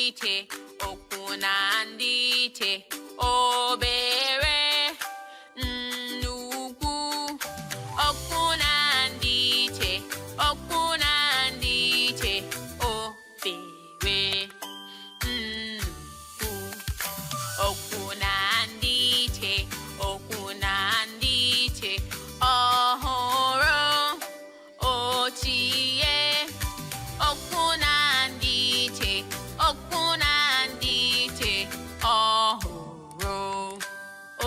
iche, okwu na ndị iche, obere, nnukwu, okwu na ndị iche, okwu na ndị iche, obere, nnukwu, okwu na ndị iche, okwu na ndị iche, ọhụrụ, ochie, okwu na ndị iche, okwu na ndị iche, ọhụrụ,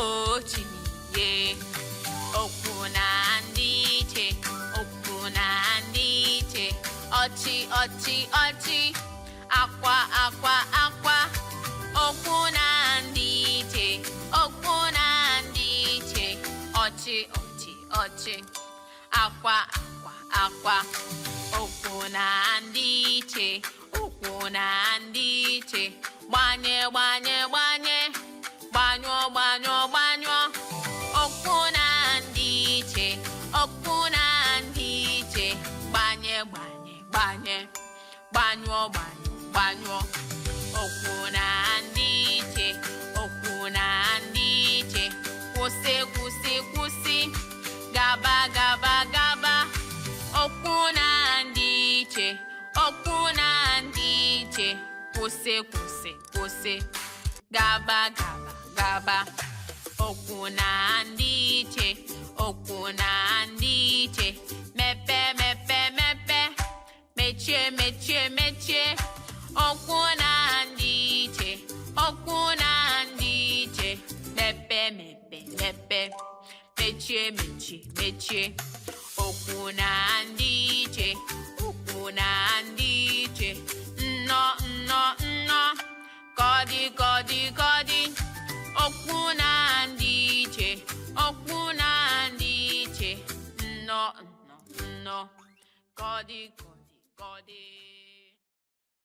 ochie, okwu na ndị iche, okwu na ndị iche, ọchị, ọchị, ọchị, akwa, akwa, akwa, okwu na ndị iche, okwu na ndị iche, ọchị, ọchị, ọchị, akwa, akwa, akwa, okwu na ndị iche, okwu na ndị iche, gbanye, gbanye, gbanye, gbanyụọ, gbanyụọ, gbanyụọ, okwu na ndị iche, okwu na ndị iche, gbanye, gbanye, gbanye, gbanyụọ, gbanyụọ, gbanyụọ, okwu na ndị iche, okwu na ndị iche, kwụsị, kwụsị, kwụsị, gaba, gaba, gaba, okwu na ndị iche, okwu na ndị iche, kwụsị, kwụsị, kwụsị, gaba, gaba, gaba, okwu na ndị iche, okwu na ndị iche, mepe, mepe, mepe, mechie, mechie, mechie, okwu na ndị iche, okwu na ndị iche, mepe, mepe, mepe, mechie, mechie, mechie, okwu na ndị iche, okwu na ndị iche, nnọ, nnọ, nnọ, kọdị, kọdị, kọdị, okwu na ndị iche, okwu na ndị iche, nnọ, nnọ, nnọ, kọdị, kọdị, kọdị.